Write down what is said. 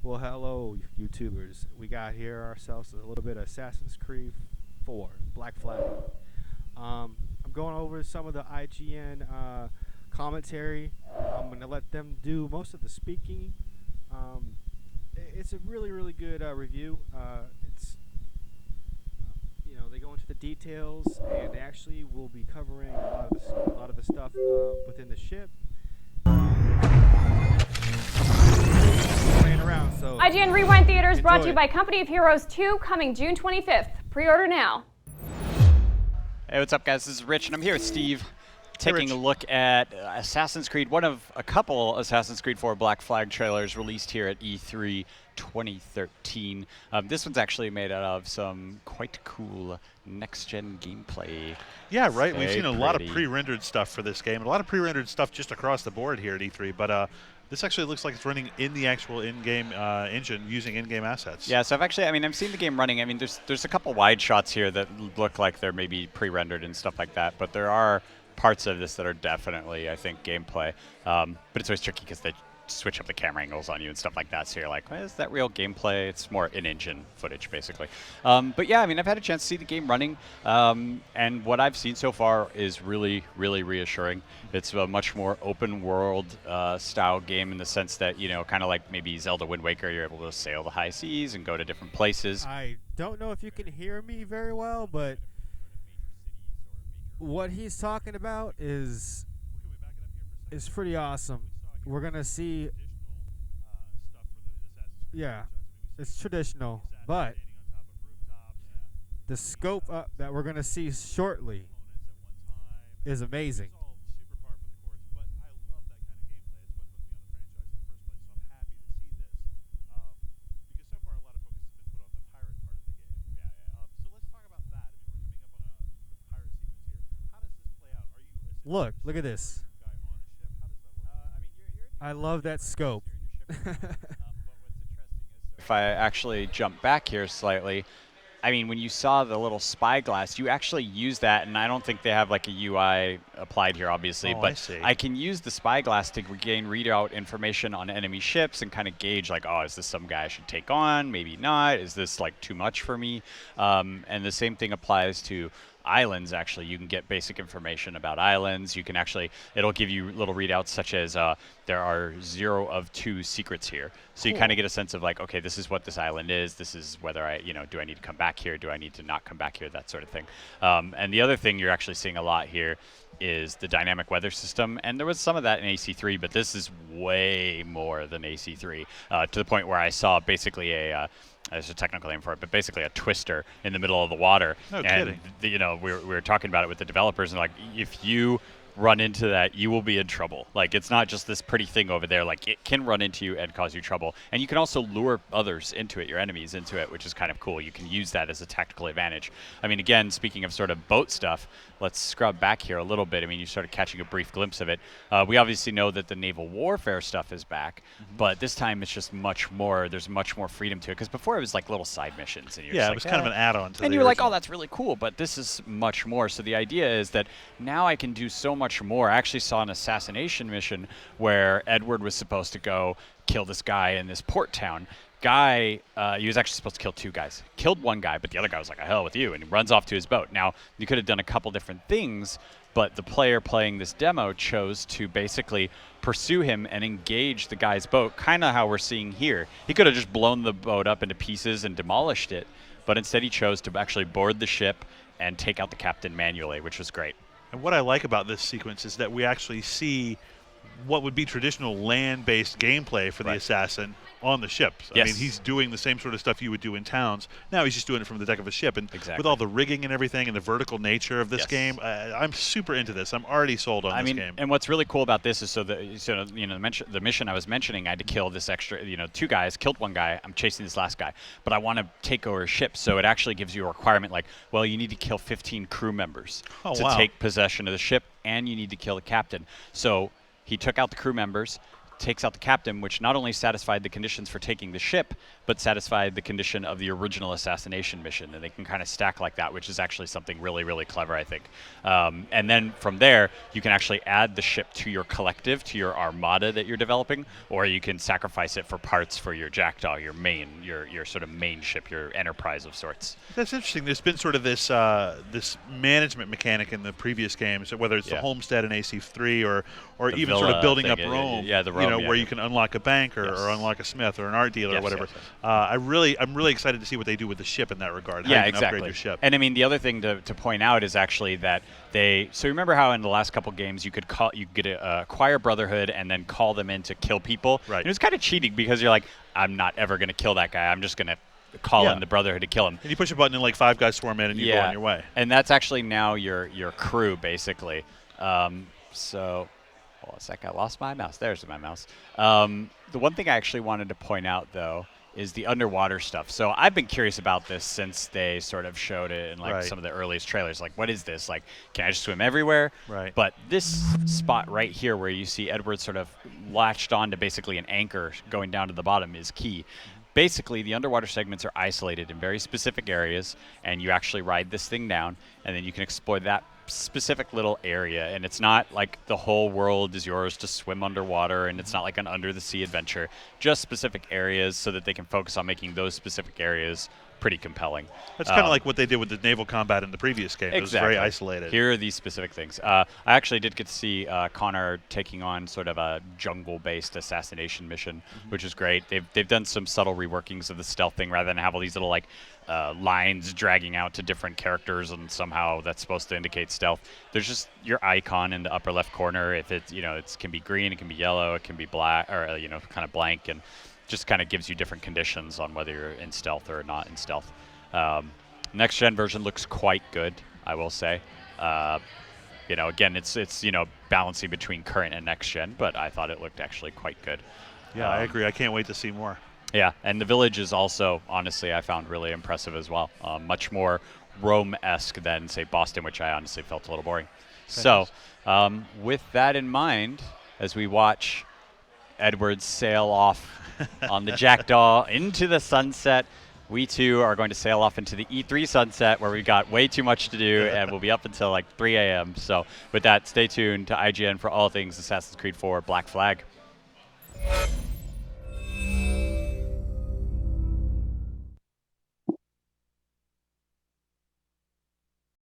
Well, hello, YouTubers. We got here ourselves a little bit of Assassin's Creed 4, Black Flag. I'm going over some of the IGN commentary. I'm going to let them do most of the speaking. It's a really, really good review. It's they go into the details, and they actually will be covering a lot of the stuff within the ship. Playing around, so IGN Rewind Theaters brought to you it. by Company of Heroes 2, coming June 25th. Pre-order now. Hey, what's up, guys? This is Rich, and I'm here with Steve, taking a Rich. look at Assassin's Creed, one of a couple Assassin's Creed 4 Black Flag trailers released here at E3 2013. This one's actually made out of some quite cool next-gen gameplay. Yeah, right. We've Very seen a lot of pretty. pre-rendered stuff for this game, and a lot of pre-rendered stuff just across the board here at E3. But this actually looks like it's running in the actual in-game engine using in-game assets. Yeah, so I've seen the game running. I mean, there's a couple wide shots here that look like they're maybe pre-rendered and stuff like that, but there are parts of this that are definitely, I think, gameplay. But it's always tricky because they switch up the camera angles on you and stuff like that, so you're like, well, is that real gameplay? It's more in-engine footage, basically. But yeah, I mean, I've had a chance to see the game running, and what I've seen so far is really, really reassuring. It's a much more open-world style game in the sense that, kind of like maybe Zelda Wind Waker, you're able to sail the high seas and go to different places. I don't know if you can hear me very well, but what he's talking about is pretty awesome. We're gonna see, yeah, it's traditional, but the scope up that we're gonna see shortly is amazing. Look at this. I love that scope. If I actually jump back here slightly, I mean, when you saw the little spyglass, you actually use that, and I don't think they have like a UI applied here, obviously, Oh, I but see. I can use the spyglass to gain readout information on enemy ships and kind of gauge like, oh, is this some guy I should take on? Maybe not. Is this like too much for me? And the same thing applies to islands. Actually, you can get basic information about islands. You can actually, it'll give you little readouts such as there are 0 of 2 secrets here. So you kind of get a sense of like, okay, this is what this island is. This is whether I, do I need to come back here? Do I need to not come back here? That sort of thing. And the other thing you're actually seeing a lot here is the dynamic weather system. And there was some of that in AC3, but this is way more than AC3 to the point where I saw basically there's a technical name for it, but basically a twister in the middle of the water. No and kidding. We were talking about it with the developers, and like, if you run into that, you will be in trouble. Like, it's not just this pretty thing over there. Like, it can run into you and cause you trouble. And you can also lure others into it, your enemies into it, which is kind of cool. You can use that as a tactical advantage. I mean, again, speaking of sort of boat stuff, let's scrub back here a little bit. I mean, you started catching a brief glimpse of it. We obviously know that the naval warfare stuff is back, but this time it's just much more, there's much more freedom to it. Because before it was like little side missions. And you're Yeah, just it like, was kind of an add-on to and the you're like, oh, original. that's really cool, but this is much more. So the idea is that now I can do so much more. I actually saw an assassination mission where Edward was supposed to go kill this guy in this port town. He was actually supposed to kill 2 guys. Killed 1 guy, but the other guy was like, "The hell with you," and he runs off to his boat. Now, you could have done a couple different things, but the player playing this demo chose to basically pursue him and engage the guy's boat, kind of how we're seeing here. He could have just blown the boat up into pieces and demolished it, but instead he chose to actually board the ship and take out the captain manually, which was great. And what I like about this sequence is that we actually see what would be traditional land-based gameplay for the Right. assassin on the ship. I Yes. mean, he's doing the same sort of stuff you would do in towns. Now he's just doing it from the deck of a ship. And Exactly. with all the rigging and everything and the vertical nature of this Yes. game, I'm super into this. I'm already sold on this game. And what's really cool about this is the mission I was mentioning, I had to kill this extra, 2 guys, killed 1 guy. I'm chasing this last guy, but I want to take over a ship. So it actually gives you a requirement like, well, you need to kill 15 crew members Oh, to wow. take possession of the ship, and you need to kill the captain. So he took out the crew members, takes out the captain, which not only satisfied the conditions for taking the ship, but satisfied the condition of the original assassination mission. And they can kind of stack like that, which is actually something really, really clever, I think. And then from there, you can actually add the ship to your collective, to your armada that you're developing, or you can sacrifice it for parts for your Jackdaw, your main, your sort of main ship, your enterprise of sorts. That's interesting. There's been sort of this this management mechanic in the previous games, whether it's the Homestead in ACIV or The even sort of Villa building thing, up Rome. the Rome, where you can unlock a bank or unlock a smith or an art dealer or whatever. I'm really excited to see what they do with the ship in that regard. How you can upgrade your ship. And I mean, the other thing to point out is actually that so remember how in the last couple games you could acquire Brotherhood and then call them in to kill people. Right. And it was kind of cheating because you're like, I'm not ever going to kill that guy. I'm just going to call in the Brotherhood to kill him. And you push a button and like 5 guys swarm in and you go on your way. And that's actually now your crew basically. So, hold on a sec, I lost my mouse. There's my mouse. The one thing I actually wanted to point out though is the underwater stuff. So I've been curious about this since they sort of showed it in like some of the earliest trailers. Like, what is this? Like, can I just swim everywhere? Right. But this spot right here where you see Edward sort of latched on to basically an anchor going down to the bottom is key. Basically, the underwater segments are isolated in very specific areas, and you actually ride this thing down, and then you can explore that specific little area. And it's not like the whole world is yours to swim underwater, and it's not like an under-the-sea adventure. Just specific areas so that they can focus on making those specific areas pretty compelling. That's kind of like what they did with the naval combat in the previous game. Exactly. It was very isolated. Here are these specific things. I actually did get to see Connor taking on sort of a jungle-based assassination mission, which is great. They've done some subtle reworkings of the stealth thing rather than have all these little like lines dragging out to different characters, and somehow that's supposed to indicate stealth. There's just your icon in the upper left corner. If it's it can be green, it can be yellow, it can be black, or kind of blank, and just kind of gives you different conditions on whether you're in stealth or not in stealth. Next gen version looks quite good, I will say. Again, it's balancing between current and next gen, but I thought it looked actually quite good. Yeah, I agree. I can't wait to see more. Yeah, and the village is also, honestly, I found really impressive as well. Much more Rome-esque than, say, Boston, which I honestly felt a little boring. So, with that in mind, as we watch Edward sail off on the Jackdaw into the sunset, we too are going to sail off into the E3 sunset, where we've got way too much to do, and we'll be up until like 3 a.m. So with that, stay tuned to IGN for all things Assassin's Creed 4 Black Flag.